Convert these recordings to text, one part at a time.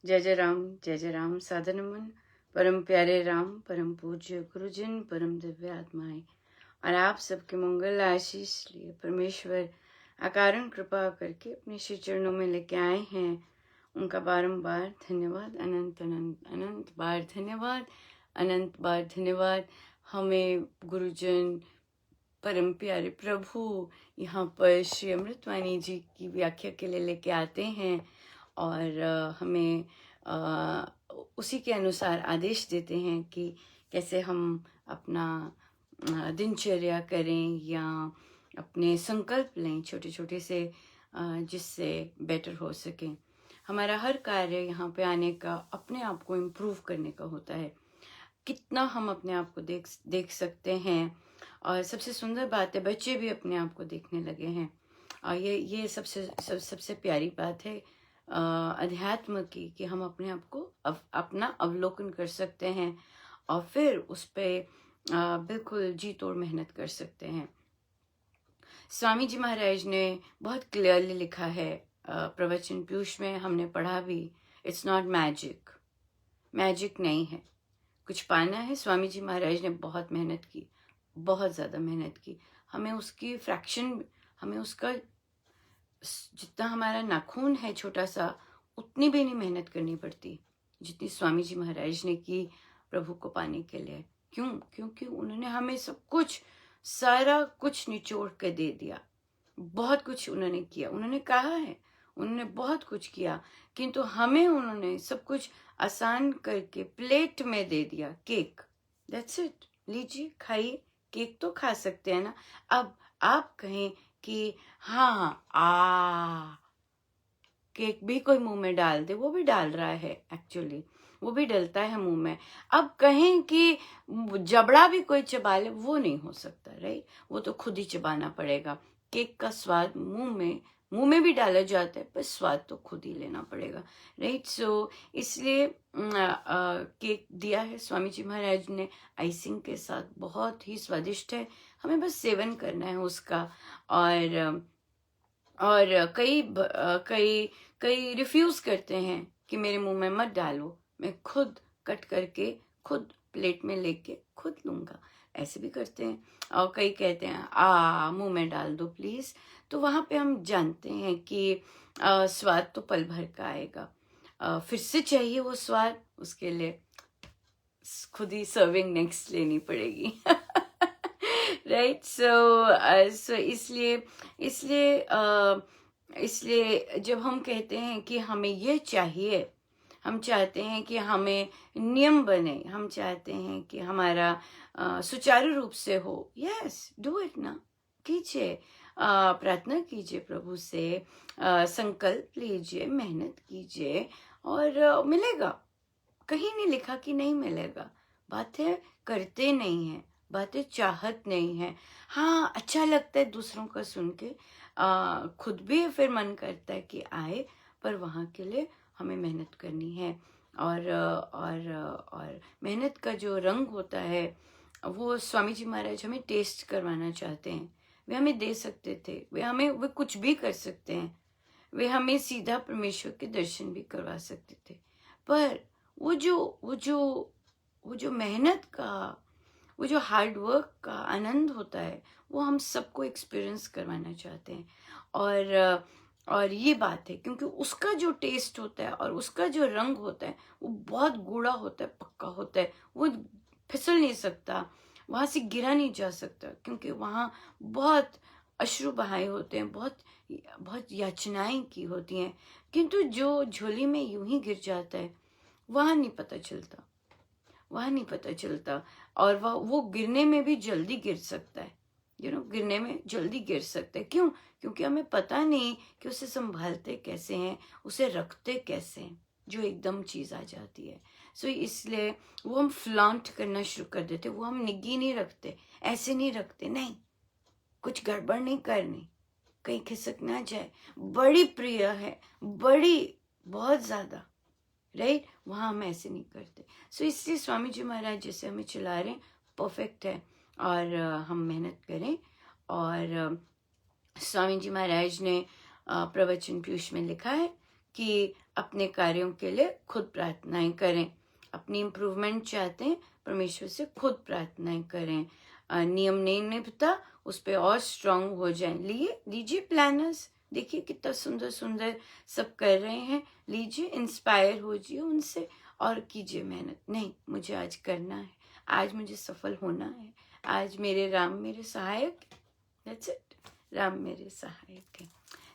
जय जय राम साधन मन। परम प्यारे राम, परम पूज्य गुरुजन, परम दिव्य आत्माएं और आप सबके मंगल आशीष लिए परमेश्वर अकारण कृपा करके अपने श्री चरणों में लेके आए हैं। उनका बारंबार धन्यवाद, अनंत अनंत अनंत बार धन्यवाद, अनंत बार धन्यवाद। हमें गुरुजन परम प्यारे प्रभु यहाँ पर श्री अमृतवाणी जी की व्याख्या के लिए लेके आते हैं और हमें उसी के अनुसार आदेश देते हैं कि कैसे हम अपना दिनचर्या करें या अपने संकल्प लें छोटे छोटे से, जिससे बेटर हो सके। हमारा हर कार्य यहाँ पे आने का अपने आप को इम्प्रूव करने का होता है। कितना हम अपने आप को देख सकते हैं। और सबसे सुंदर बात है, बच्चे भी अपने आप को देखने लगे हैं। और ये सबसे प्यारी बात है अध्यात्म की, कि हम अपने आप को अपना अवलोकन कर सकते हैं और फिर उस पर बिल्कुल जी तोड़ मेहनत कर सकते हैं। स्वामी जी महाराज ने बहुत क्लियरली लिखा है, प्रवचन पीयूष में हमने पढ़ा भी, इट्स नॉट मैजिक, मैजिक नहीं है। कुछ पाना है, स्वामी जी महाराज ने बहुत मेहनत की, बहुत ज़्यादा मेहनत की। हमें उसकी फ्रैक्शन, हमें उसका जितना हमारा नाखून है छोटा सा, उतनी भी नहीं मेहनत करनी पड़ती जितनी स्वामी जी महाराज ने की प्रभु को पाने के लिए। क्यों? क्योंकि उन्होंने हमें सब कुछ, सारा कुछ निचोड़ के दे दिया। बहुत कुछ उन्होंने किया, उन्होंने कहा है, उन्होंने बहुत कुछ किया, किंतु हमें उन्होंने सब कुछ आसान करके प्लेट में दे दिया। केक, दैट्स इट, लीजिए खाइए। केक तो खा सकते हैं ना। अब आप कहें कि हाँ केक भी कोई मुंह में डाल दे, वो भी डाल रहा है, एक्चुअली वो भी डलता है मुंह में। अब कहें कि जबड़ा भी कोई चबा ले, वो नहीं हो सकता, राइट? वो तो खुद ही चबाना पड़ेगा। केक का स्वाद मुंह में भी डाला जाता है, पर स्वाद तो खुद ही लेना पड़ेगा, राइट? सो इसलिए केक दिया है स्वामी जी महाराज ने आइसिंग के साथ, बहुत ही स्वादिष्ट है। हमें बस सेवन करना है उसका। और कई कई रिफ्यूज करते हैं कि मेरे मुंह में मत डालो, मैं खुद कट करके खुद प्लेट में लेके खुद लूंगा, ऐसे भी करते हैं। और कई कहते हैं मुंह में डाल दो प्लीज। तो वहां पे हम जानते हैं कि स्वाद तो पल भर का आएगा, फिर से चाहिए वो स्वाद, उसके लिए खुद ही सर्विंग नेक्स्ट लेनी पड़ेगी। राइट? सो इसलिए इसलिए इसलिए जब हम कहते हैं कि हमें ये चाहिए, हम चाहते हैं कि हमें नियम बने, हम चाहते हैं कि हमारा सुचारू रूप से हो, यस डू इट ना, कीजिए, प्रार्थना कीजिए प्रभु से, संकल्प लीजिए, मेहनत कीजिए और मिलेगा। कहीं नहीं लिखा कि नहीं मिलेगा। बातें करते नहीं है, बातें चाहत नहीं है। हाँ, अच्छा लगता है दूसरों का सुन के, खुद भी फिर मन करता है कि आए, पर वहाँ के लिए हमें मेहनत करनी है। और मेहनत का जो रंग होता है, वो स्वामी जी महाराज हमें टेस्ट करवाना चाहते हैं। वे हमें दे सकते थे, वे कुछ भी कर सकते हैं, वे हमें सीधा परमेश्वर के दर्शन भी करवा सकते थे, पर वो जो वो जो वो जो मेहनत का, वो जो हार्ड वर्क का आनंद होता है, वो हम सबको एक्सपीरियंस करवाना चाहते हैं। और ये बात है, क्योंकि उसका जो टेस्ट होता है और उसका जो रंग होता है, वो बहुत गूढ़ा होता है, पक्का होता है, वो फिसल नहीं सकता, वहां से गिरा नहीं जा सकता, क्योंकि वहां बहुत अश्रु बहाए होते हैं, बहुत बहुत याचनाएं की होती हैं। किंतु जो झोली में यूं ही गिर जाता है, वहां नहीं पता चलता, वह नहीं पता चलता। और वो गिरने में भी जल्दी गिर सकता है, गिरने में जल्दी गिर सकता है। क्यों? क्योंकि हमें पता नहीं कि उसे संभालते कैसे हैं, उसे रखते कैसे हैं, जो एकदम चीज आ जाती है। सो इसलिए वो हम फ्लॉन्ट करना शुरू कर देते, वो हम निगी नहीं रखते, ऐसे नहीं रखते, नहीं, कुछ गड़बड़ नहीं करनी, कहीं खिसक ना जाए। बड़ी प्रिय है, बड़ी, बहुत ज्यादा, राइट? वहां हम ऐसे नहीं करते। सो इसलिए स्वामी जी महाराज जैसे हमें चला रहे हैं, परफेक्ट है। और हम मेहनत करें। और स्वामी जी महाराज ने प्रवचन पीयूष में लिखा है कि अपने कार्यों के लिए खुद प्रार्थनाएं करें। अपनी इम्प्रूवमेंट चाहते हैं, परमेश्वर से खुद प्रार्थनाएं करें। नियम नहीं निभता, उस पर और स्ट्रांग हो जाएं। लीजिए प्लानर्स, देखिए कितना सुंदर सुंदर सब कर रहे हैं। लीजिए, इंस्पायर हो जाइए उनसे और कीजिए मेहनत। नहीं, मुझे आज करना है, आज मुझे सफल होना है, आज मेरे राम मेरे सहायक, दैट्स इट, राम मेरे सहायक है।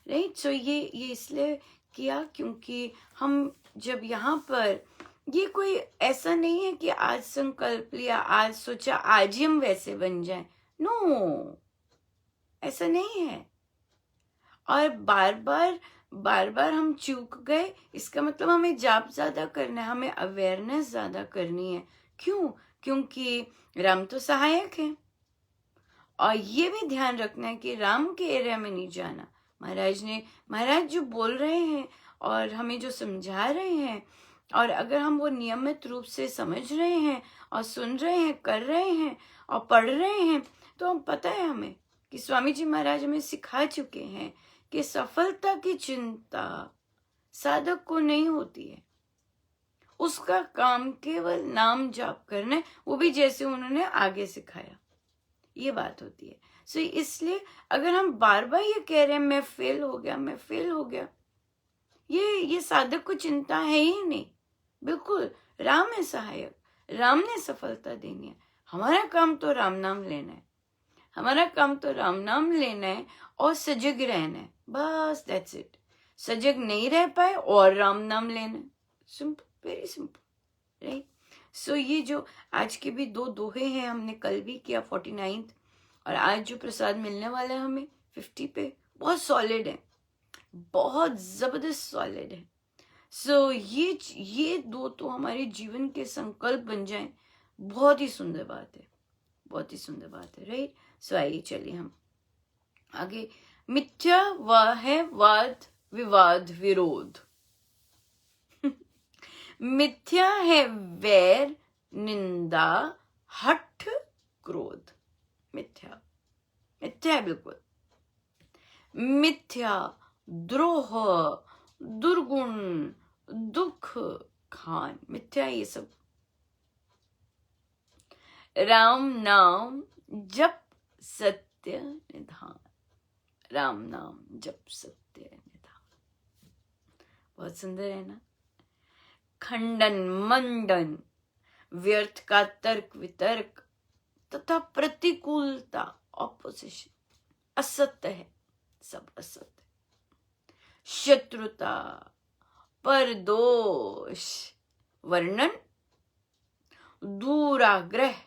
राइट, सो ये इसलिए किया क्योंकि हम जब यहाँ पर, ये कोई ऐसा नहीं है कि आज संकल्प लिया, आज सोचा आज ही हम वैसे बन जाएं। नो, ऐसा नहीं है। और बार बार हम चूक गए, इसका मतलब हमें जाप ज्यादा करना है, हमें अवेयरनेस ज्यादा करनी है। क्यों? क्योंकि राम तो सहायक है। और ये भी ध्यान रखना है कि राम के एरिया में नहीं जाना। महाराज जो बोल रहे हैं और हमें जो समझा रहे हैं, और अगर हम वो नियमित रूप से समझ रहे हैं और सुन रहे हैं, कर रहे हैं और पढ़ रहे हैं, तो हम पता है हमें कि स्वामी जी महाराज हमें सिखा चुके हैं कि सफलता की चिंता साधक को नहीं होती है। उसका काम केवल नाम जाप करना है, वो भी जैसे उन्होंने आगे सिखाया, ये बात होती है। सो इसलिए अगर हम बार बार ये कह रहे हैं मैं फेल हो गया, ये साधक को चिंता है ही नहीं। बिल्कुल, राम है सहायक, राम ने सफलता देनी है। हमारा काम तो राम नाम लेना है, हमारा काम तो राम नाम लेना है और सजग रहना है, बस दैट्स इट। सजग नहीं रह पाए और राम नाम लेना है, सिंपल, वेरी सिंपल, राइट। सो ये जो आज के भी 2 दोहे हैं, हमने कल भी किया 49th, और आज जो प्रसाद मिलने वाला है हमें 50 पे, बहुत सॉलिड है, बहुत जबरदस्त सॉलिड है। सो ये 2 तो हमारे जीवन के संकल्प बन जाएं, बहुत ही सुंदर बात है, बहुत ही सुंदर बात है, राइट। सो आइए चलिए हम आगे। मिथ्या है वाद विवाद विरोध। मिथ्या है वैर निंदा हठ क्रोध। मिथ्या है बिल्कुल। मिथ्या द्रोह दुर्गुण दुख खान, मिथ्या ये सब। राम नाम जप सत्य निधान, राम नाम जप सत्य निधान, बहुत सुंदर है ना। खंडन मंडन, व्यर्थ का तर्क वितर्क तथा प्रतिकूलता, ऑपोजिशन, असत्य है, सब असत्य। शत्रुता, परदोष वर्णन, दुराग्रह,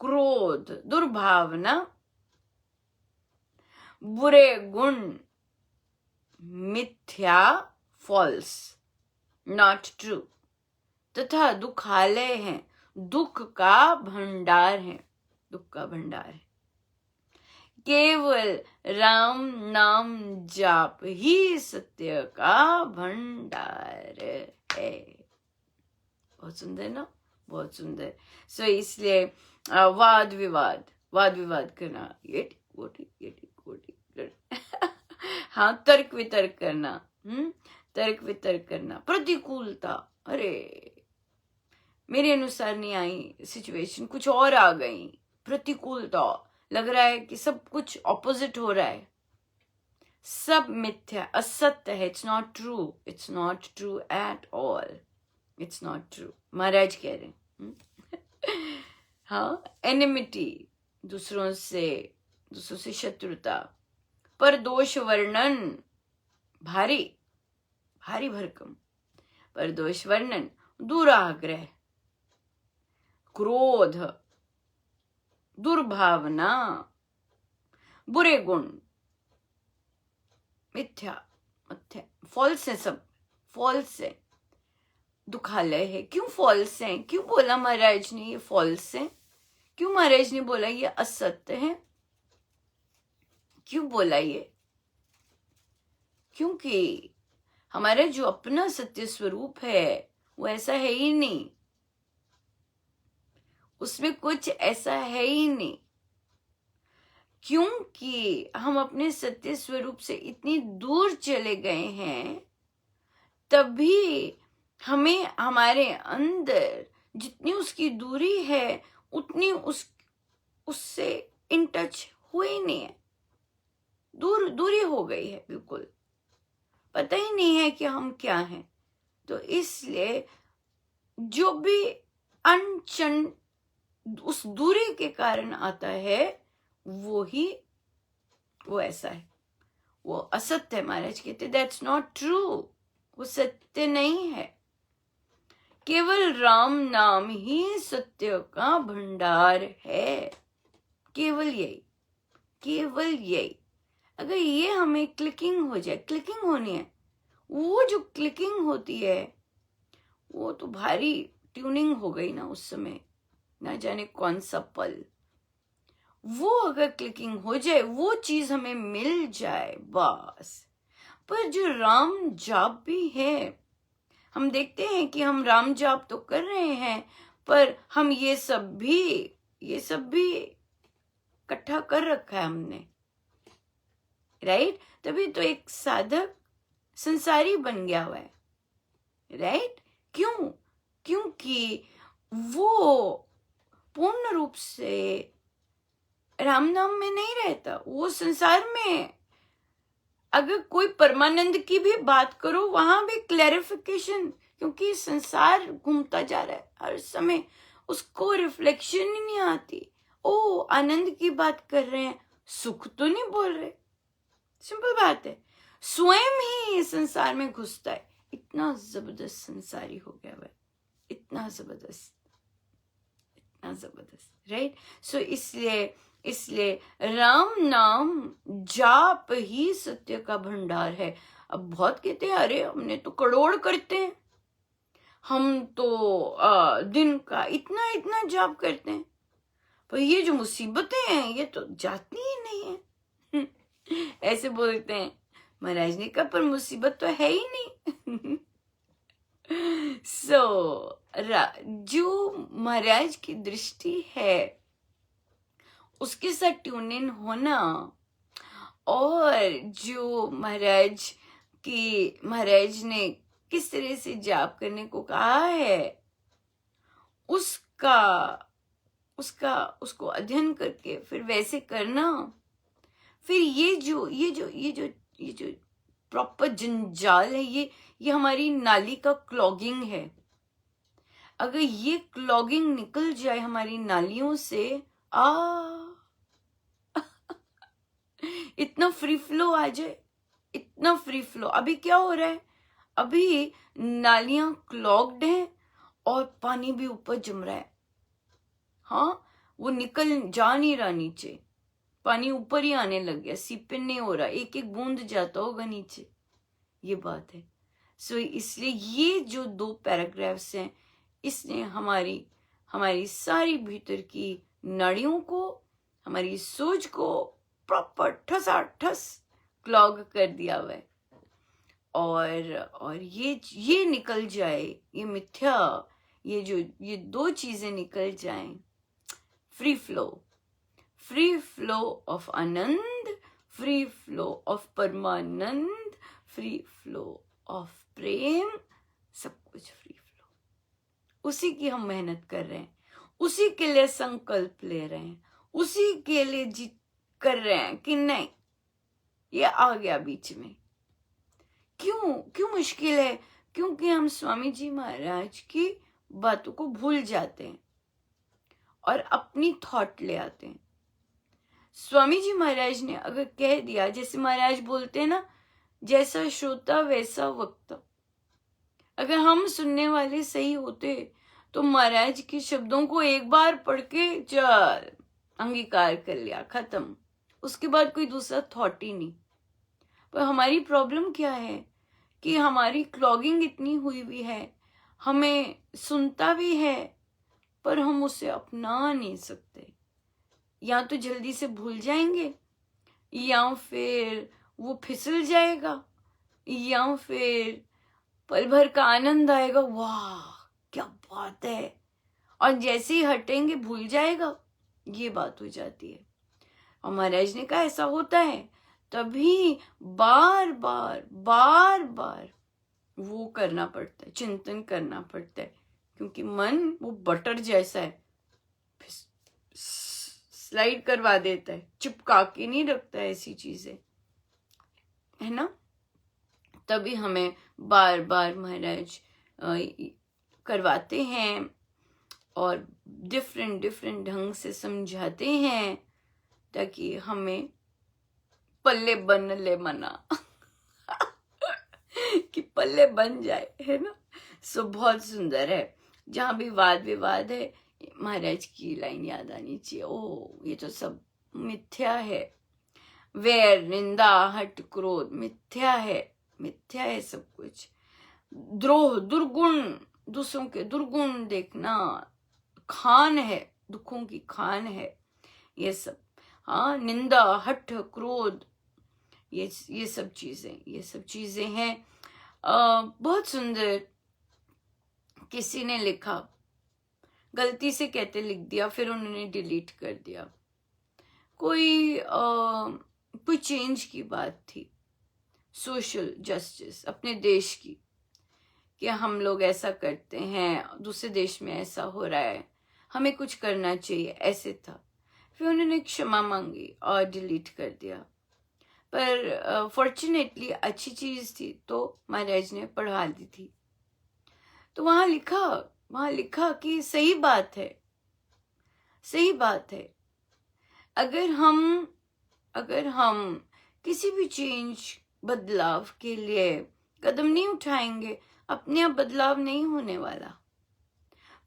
क्रोध, दुर्भावना, बुरे गुण, मिथ्या, फॉल्स, नॉट ट्रू, तथा दुखालय है, दुख का भंडार है, दुख का भंडार है। केवल राम नाम जाप ही सत्य का भंडार है। बहुत सुंदर ना, बहुत सुंदर। सो इसलिए वाद विवाद करना, ये हाँ, तर्क वितर्क करना, तर्क वितर्क करना, प्रतिकूलता, अरे मेरे अनुसार नहीं आई सिचुएशन, कुछ और आ गई, प्रतिकूलता, लग रहा है कि सब कुछ ऑपोजिट हो रहा है, सब मिथ्या, असत्य है, it's not true at all, it's not true, महाराज कह रहे हैं। हाँ, एनिमिटी, दूसरों से शत्रुता, पर दोष वर्णन, भारी भरकम, पर दोष वर्णन, दुराग्रह, क्रोध, दुर्भावना, बुरे गुण, मिथ्या, फॉल्स है, सब फॉल्स है, दुखालय है। क्यों फॉल्स है? क्यों बोला महाराज ने ये फॉल्स है? क्यों महाराज ने बोला ये असत्य है? क्यों बोला ये? क्योंकि हमारा जो अपना सत्य स्वरूप है वो ऐसा है ही नहीं, उसमें कुछ ऐसा है ही नहीं, क्योंकि हम अपने सत्य स्वरूप से इतनी दूर चले गए हैं तभी हमें हमारे अंदर जितनी उसकी दूरी है उतनी उससे इन टच हुए ही नहीं है, दूरी हो गई है, बिल्कुल पता ही नहीं है कि हम क्या हैं। तो इसलिए जो भी अनचन उस दूरी के कारण आता है वो ऐसा है, वो असत्य है। महाराज कहते दैट्स नॉट ट्रू, वो सत्य नहीं है। केवल राम नाम ही सत्य का भंडार है, केवल यही। अगर ये हमें क्लिकिंग हो जाए, क्लिकिंग होनी है, वो जो क्लिकिंग होती है वो तो भारी ट्यूनिंग हो गई ना उस समय, ना जाने कौन सा पल, वो अगर क्लिकिंग हो जाए, वो चीज हमें मिल जाए बस। पर जो राम जाप भी है, हम देखते हैं कि हम राम जाप तो कर रहे हैं, पर हम ये सब भी इकट्ठा कर रखा है हमने, राइट? तभी तो एक साधक संसारी बन गया हुआ है, राइट? क्यों? क्योंकि वो पूर्ण रूप से राम नाम में नहीं रहता, वो संसार में। अगर कोई परमानंद की भी बात करो, वहां भी क्लैरिफिकेशन, क्योंकि संसार घूमता जा रहा है हर समय, उसको रिफ्लेक्शन ही नहीं आती। ओ आनंद की बात कर रहे हैं, सुख तो नहीं बोल रहे। सिंपल बात है, स्वयं ही संसार में घुसता है। इतना जबरदस्त संसारी हो गया वह, इतना जबरदस्त, राइट? सो इसलिए राम नाम जाप ही सत्य का भंडार है। अब बहुत कहते हैं अरे हमने तो करोड़ करते हैं, हम तो दिन का इतना जाप करते हैं, पर ये जो मुसीबतें हैं ये तो जाती ही नहीं है। ऐसे बोलते हैं। महाराज ने कहा पर मुसीबत तो है ही नहीं। जो महाराज की दृष्टि है उसके साथ ट्यून इन होना, और जो महाराज ने किस तरह से जाप करने को कहा है उसको अध्ययन करके फिर वैसे करना, फिर ये जो प्रॉपर जंजाल है, ये हमारी नाली का क्लॉगिंग है। अगर ये क्लॉगिंग निकल जाए हमारी नालियों से, इतना फ्री फ्लो आ जाए, इतना फ्री फ्लो। अभी क्या हो रहा है, अभी नालियां क्लॉग्ड हैं और पानी भी ऊपर जम रहा है। हाँ, वो निकल जा नहीं रहा नीचे, पानी ऊपर ही आने लग गया, सीपन नहीं हो रहा, एक एक बूंद जाता होगा नीचे, ये बात है। सो इसलिए ये जो 2 पैराग्राफ्स हैं, इसने हमारी सारी भीतर की नाड़ियों को, हमारी सोच को प्रॉपर ठसाठस क्लॉग कर दिया हुआ है। और ये निकल जाए, ये मिथ्या, ये 2 चीजें निकल जाएं, फ्री फ्लो ऑफ आनंद, फ्री फ्लो ऑफ परमानंद, फ्री फ्लो ऑफ प्रेम, सब कुछ फ्री फ्लो। उसी की हम मेहनत कर रहे हैं, उसी के लिए संकल्प ले रहे हैं, उसी के लिए जीत कर रहे हैं कि नहीं ये आ गया बीच में। क्यों मुश्किल है? क्योंकि हम स्वामी जी महाराज की बातों को भूल जाते हैं और अपनी थॉट ले आते हैं। स्वामी जी महाराज ने अगर कह दिया, जैसे महाराज बोलते हैं ना, जैसा श्रोता वैसा वक्ता। अगर हम सुनने वाले सही होते तो महाराज के शब्दों को एक बार पढ़ के चल अंगीकार कर लिया, खत्म, उसके बाद कोई दूसरा थॉट ही नहीं। पर हमारी प्रॉब्लम क्या है कि हमारी क्लॉगिंग इतनी हुई हुई है, हमें सुनता भी है पर हम उसे अपना नहीं सकते। या तो जल्दी से भूल जाएंगे, या फिर वो फिसल जाएगा, या फिर पल भर का आनंद आएगा, वाह क्या बात है, और जैसे ही हटेंगे भूल जाएगा, ये बात हो जाती है। और महाराज ने कहा ऐसा होता है, तभी बार बार वो करना पड़ता है, चिंतन करना पड़ता है, क्योंकि मन वो बटर जैसा है, स्लाइड करवा देता है, चिपका के नहीं रखता है ऐसी चीजें, है ना। तभी हमें बार बार महाराज करवाते हैं और डिफरेंट डिफरेंट ढंग से समझाते हैं, ताकि हमें पल्ले बन ले मना कि पल्ले बन जाए, है ना। सो बहुत सुंदर है। जहां भी वाद विवाद है, महाराज की लाइन याद आनी चाहिए, ओ ये तो सब मिथ्या है, वैर निंदा हट क्रोध मिथ्या है, मिथ्या है सब कुछ। द्रोह दुर्गुण, दूसरों के दुर्गुण देखना खान है, दुखों की खान है ये सब। हाँ, निंदा हठ क्रोध, ये सब चीजें हैं। बहुत सुंदर किसी ने लिखा, गलती से कहते लिख दिया, फिर उन्होंने डिलीट कर दिया। कोई चेंज की बात थी, सोशल जस्टिस अपने देश की, कि हम लोग ऐसा करते हैं, दूसरे देश में ऐसा हो रहा है, हमें कुछ करना चाहिए, ऐसे था। फिर उन्होंने क्षमा मांगी और डिलीट कर दिया। पर फॉर्चुनेटली अच्छी चीज थी, तो महाराज ने पढ़ा दी थी। तो वहां लिखा कि सही बात है, सही बात है। अगर हम किसी भी चेंज, बदलाव के लिए कदम नहीं उठाएंगे, अपने आप बदलाव नहीं होने वाला।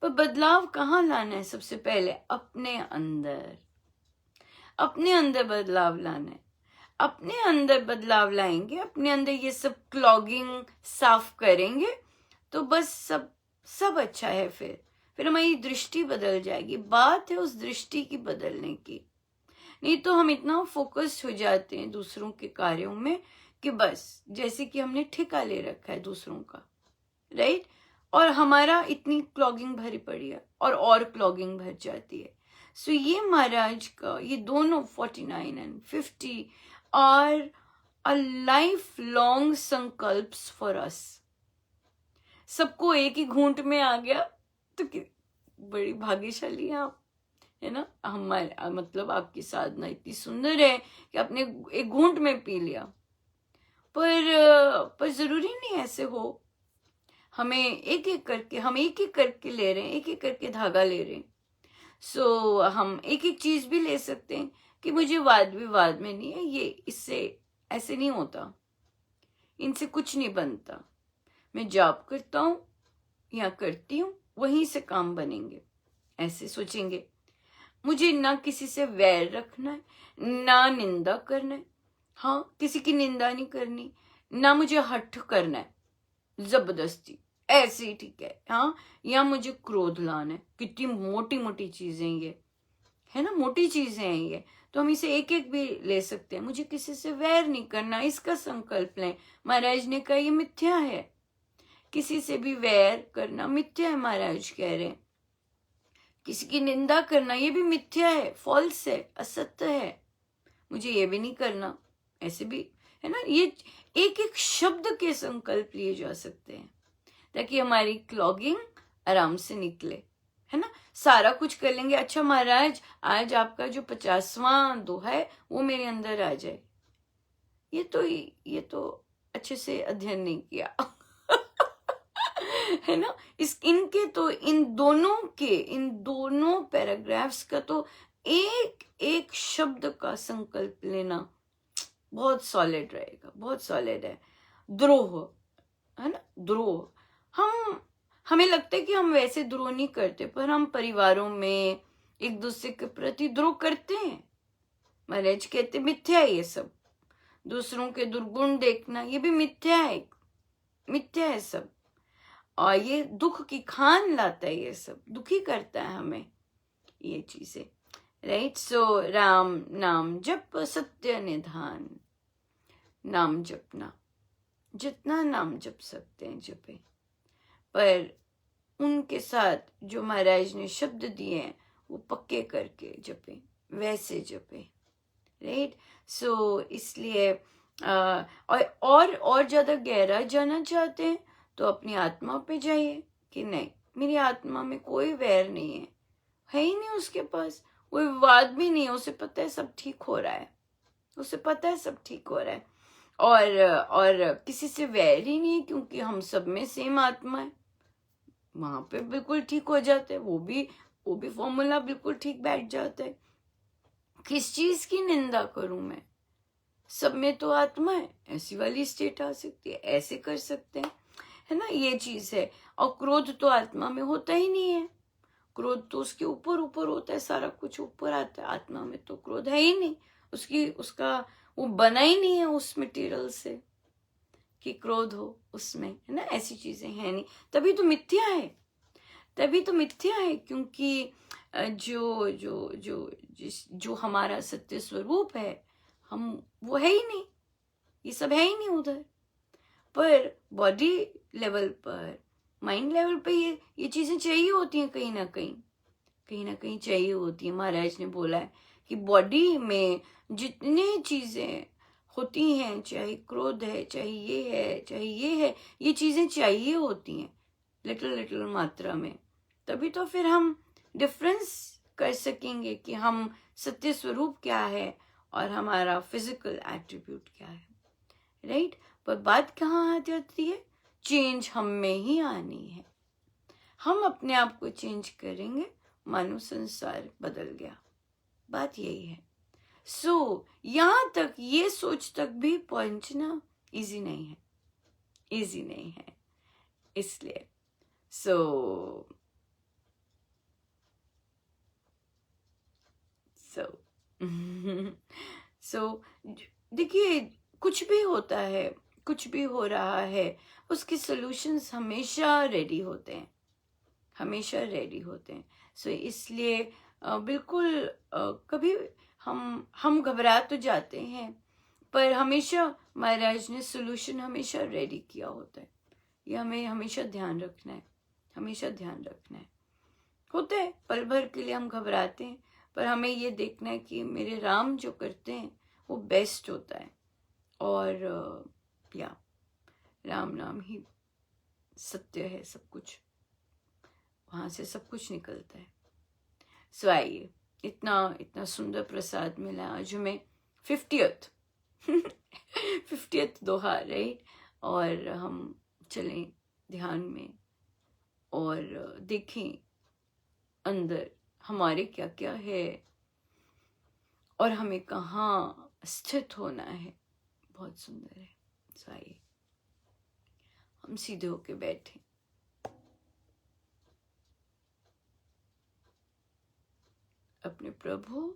पर बदलाव कहाँ लाना है? सबसे पहले अपने अंदर बदलाव लाना है। अपने अंदर बदलाव लाएंगे, अपने अंदर ये सब क्लॉगिंग साफ करेंगे, तो बस सब अच्छा है। फिर हमारी दृष्टि बदल जाएगी। बात है उस दृष्टि की बदलने की। नहीं तो हम इतना फोकस्ड हो जाते हैं दूसरों के कार्यों में कि बस जैसे कि हमने ठेका ले रखा है दूसरों का, राइट। और हमारा इतनी क्लॉगिंग भरी पड़ी है और क्लॉगिंग भर जाती है। सो ये महाराज का ये दोनों 49 and 50 are a life long संकल्प्स फॉर अस। सबको एक ही घूंट में आ गया तो बड़ी भाग्यशाली है आप, है ना। हमारे मतलब आपकी साधना इतनी सुंदर है कि आपने एक घूंट में पी लिया। पर जरूरी नहीं ऐसे हो। हम एक एक करके ले रहे हैं, एक एक करके धागा ले रहे हैं। सो हम एक एक चीज भी ले सकते हैं कि मुझे वाद विवाद में नहीं है, ये इससे ऐसे नहीं होता, इनसे कुछ नहीं बनता। मैं जाप करता हूं या करती हूँ, वहीं से काम बनेंगे, ऐसे सोचेंगे। मुझे ना किसी से वैर रखना है, ना निंदा करना है। हाँ, किसी की निंदा नहीं करनी, ना मुझे हठ करना है जबरदस्ती, ऐसे ही ठीक है। हाँ, या मुझे क्रोध लाना है। कितनी मोटी मोटी चीजें ये, है ना, मोटी चीजें हैं ये। तो हम इसे एक एक भी ले सकते हैं। मुझे किसी से वैर नहीं करना, इसका संकल्प लें। महाराज ने कहा ये मिथ्या है, किसी से भी वैर करना मिथ्या है। महाराज कह रहे हैं किसी की निंदा करना ये भी मिथ्या है, फॉल्स है, असत्य है, मुझे ये भी नहीं करना, ऐसे भी, है ना। ये एक एक शब्द के संकल्प लिए जा सकते हैं, ताकि हमारी क्लॉगिंग आराम से निकले, है ना। सारा कुछ कर लेंगे, अच्छा महाराज आज आपका जो 50वां दोहा है वो मेरे अंदर आ जाए, ये तो अच्छे से अध्ययन नहीं किया है ना। इन दोनों पैराग्राफ्स का तो एक एक शब्द का संकल्प लेना बहुत सॉलिड रहेगा, बहुत सॉलिड है। द्रोह, है ना, द्रोह। हमें लगता है कि हम वैसे द्रोह नहीं करते, पर हम परिवारों में एक दूसरे के प्रति द्रोह करते हैं। महाराज कहते मिथ्या है ये सब। दूसरों के दुर्गुण देखना ये भी मिथ्या है सब। और ये दुख की खान लाता है, ये सब दुखी करता है हमें ये चीजें, राइट। सो राम नाम जप सत्य निधान, नाम जपना, जितना नाम जप सकते हैं जपे, पर उनके साथ जो महाराज ने शब्द दिए हैं वो पक्के करके जपे, वैसे जपे, राइट। सो इसलिए और ज्यादा गहरा जाना चाहते हैं तो अपनी आत्मा पे जाइए कि नहीं, मेरी आत्मा में कोई वैर नहीं है ही नहीं, उसके पास कोई विवाद भी नहीं है, उसे पता है सब ठीक हो रहा है, उसे पता है सब ठीक हो रहा है। और किसी से वैर ही नहीं है, क्योंकि हम सब में सेम आत्मा है, वहां पे बिल्कुल ठीक हो जाते हैं, वो भी फॉर्मूला बिल्कुल ठीक बैठ जाता है। किस चीज की निंदा करूं मैं, सब में तो आत्मा है, ऐसी वाली स्टेट आ सकती है, ऐसे कर सकते हैं, है ना, ये चीज है। और क्रोध तो आत्मा में होता ही नहीं है, क्रोध तो उसके ऊपर ऊपर होता है, सारा कुछ ऊपर आता है, आत्मा में तो क्रोध है ही नहीं, उसका वो बना ही नहीं है उस मटेरियल से कि क्रोध हो उसमें, है ना, ऐसी चीजें हैं नहीं, तभी तो मिथ्या है, तभी तो मिथ्या है, क्योंकि जो जो जो जो हमारा सत्य स्वरूप है, हम वो है ही नहीं, ये सब है ही नहीं उधर। पर बॉडी लेवल पर, माइंड लेवल पे ये चीजें चाहिए होती हैं, कहीं ना कहीं चाहिए होती है। महाराज ने बोला है कि बॉडी में जितने चीजें होती हैं, चाहे क्रोध है, चाहे ये है, चाहे ये है, ये चीजें चाहिए होती हैं लिटिल लिटिल मात्रा में, तभी तो फिर हम डिफरेंस कर सकेंगे कि हम सत्य स्वरूप क्या है और हमारा फिजिकल एट्रीब्यूट क्या है, राइट। पर बात कहाँ आ जाती है, चेंज हम में ही आनी है, हम अपने आप को चेंज करेंगे, मानो संसार बदल गया, बात यही है। यहां तक ये सोच तक भी पहुंचना इजी नहीं है, इजी नहीं है, इसलिए सो सो देखिए, कुछ भी होता है, कुछ भी हो रहा है, उसके सॉल्यूशंस हमेशा रेडी होते हैं, हमेशा रेडी होते हैं। इसलिए बिल्कुल कभी हम घबरा तो जाते हैं, पर हमेशा महाराज ने सोल्यूशन हमेशा रेडी किया होता है, ये हमें हमेशा ध्यान रखना है, हमेशा ध्यान रखना है। होता है पल भर के लिए हम घबराते हैं, पर हमें ये देखना है कि मेरे राम जो करते हैं वो बेस्ट होता है, और या राम नाम ही सत्य है, सब कुछ वहां से सब कुछ निकलता है। आइए, इतना इतना सुंदर प्रसाद मिला आज हमें, 50th 50th दोहा, राइट। और हम चलें ध्यान में और देखें अंदर हमारे क्या क्या है और हमें कहाँ स्थित होना है, बहुत सुंदर है। आइए हम सीधे होके बैठे, अपने प्रभु,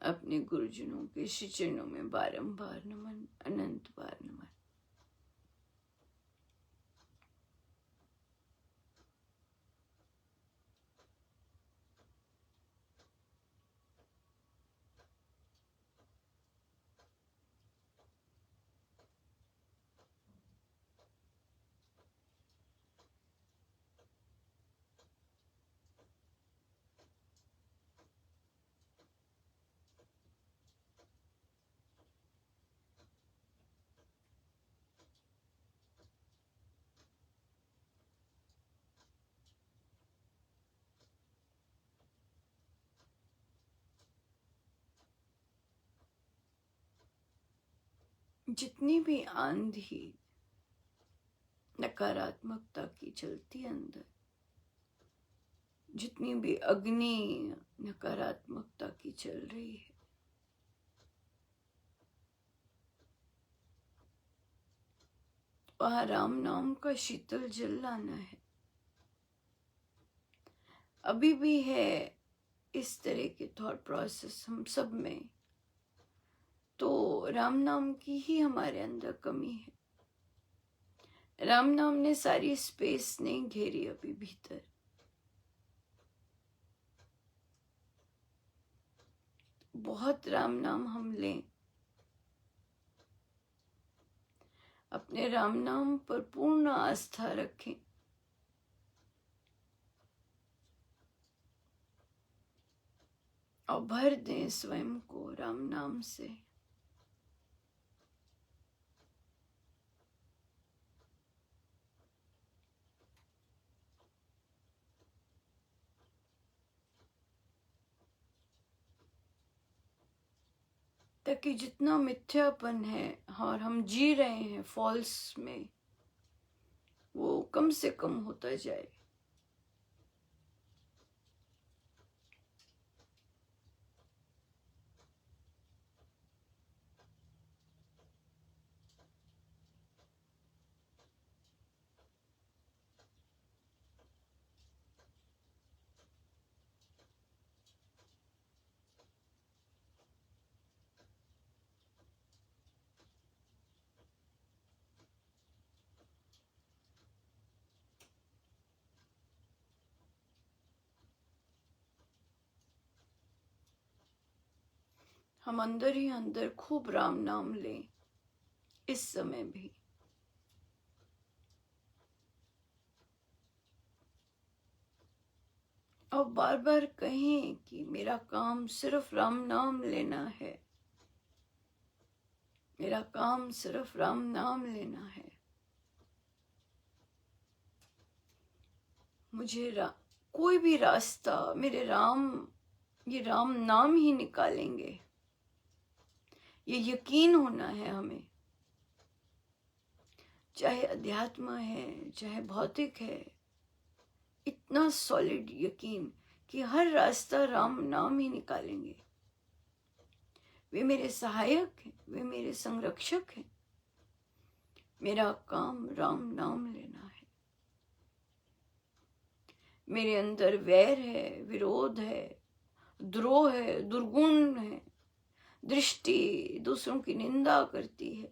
अपने गुरुजनों के श्री चरणों में बारंबार नमन, अनंत बार नमन। जितनी भी आंधी नकारात्मकता की चलती अंदर, जितनी भी अग्नि नकारात्मकता की चल रही है, वहां राम नाम का शीतल जल लाना है। अभी भी है इस तरह के थॉट प्रोसेस हम सब में, तो राम नाम की ही हमारे अंदर कमी है। राम नाम ने सारी स्पेस नहीं घेरी अभी भीतर, बहुत राम नाम हम लें, अपने राम नाम पर पूर्ण आस्था रखें, और भर दें स्वयं को राम नाम से। ताकि जितना मिथ्यापन है और हम जी रहे हैं फॉल्स में, वो कम से कम होता जाए। हम अंदर ही अंदर खूब राम नाम लें इस समय भी। और बार बार कहें कि मेरा काम सिर्फ राम नाम लेना है, मेरा काम सिर्फ राम नाम लेना है। मुझे कोई भी रास्ता मेरे राम, ये राम नाम ही निकालेंगे, ये यकीन होना है हमें। चाहे अध्यात्म है, चाहे भौतिक है, इतना सॉलिड यकीन कि हर रास्ता राम नाम ही निकालेंगे। वे मेरे सहायक हैं, वे मेरे संरक्षक हैं। मेरा काम राम नाम लेना है। मेरे अंदर वैर है, विरोध है, द्रोह है, दुर्गुण है, दृष्टि दूसरों की निंदा करती है,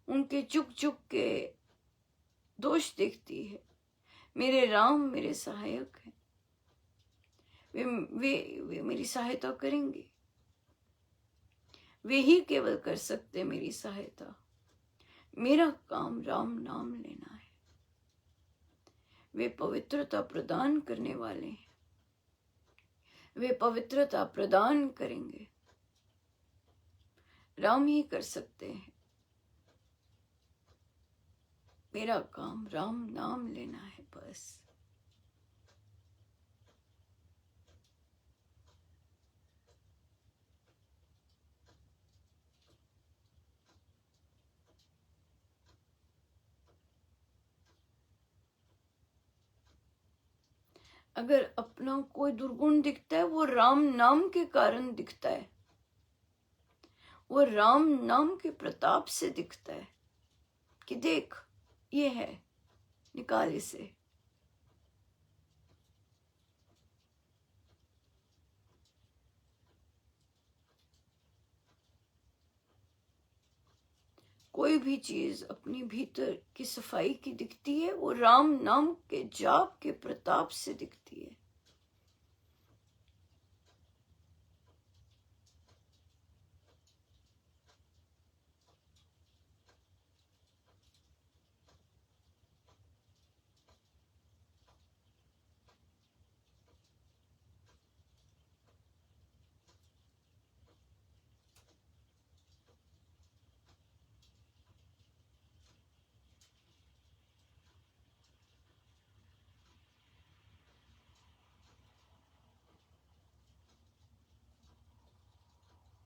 उनके चुक चुक के दोष देखती है। मेरे राम मेरे सहायक हैं। वे मेरी सहायता करेंगे। वे ही केवल कर सकते मेरी सहायता। मेरा काम राम नाम लेना है। वे पवित्रता प्रदान करने वाले हैं। वे पवित्रता प्रदान करेंगे। राम ही कर सकते हैं। मेरा काम राम नाम लेना है बस। अगर अपना कोई दुर्गुण दिखता है, वो राम नाम के कारण दिखता है, वो राम नाम के प्रताप से दिखता है कि देख ये है, निकाल इसे। कोई भी चीज अपनी भीतर की सफाई की दिखती है, वो राम नाम के जाप के प्रताप से दिखती है।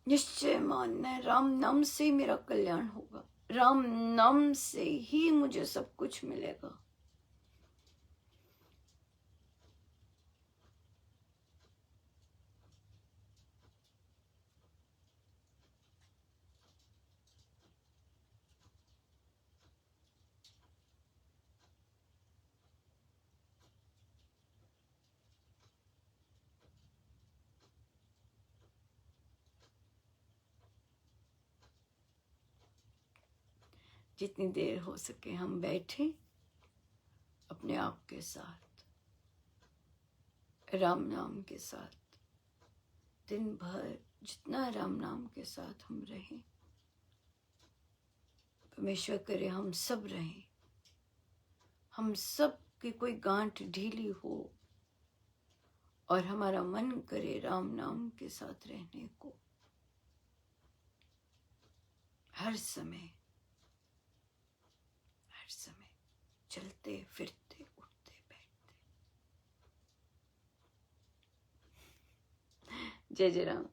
निश्चय मानना है, राम नाम से ही मेरा कल्याण होगा, राम नाम से ही मुझे सब कुछ मिलेगा। जितनी देर हो सके हम बैठे अपने आप के साथ, राम नाम के साथ। दिन भर जितना राम नाम के साथ हम रहें, परमेश्वर करे हम सब रहें, हम सब की कोई गांठ ढीली हो और हमारा मन करे राम नाम के साथ रहने को हर समय, हर समय, चलते फिरते उठते बैठते। जय जय राम।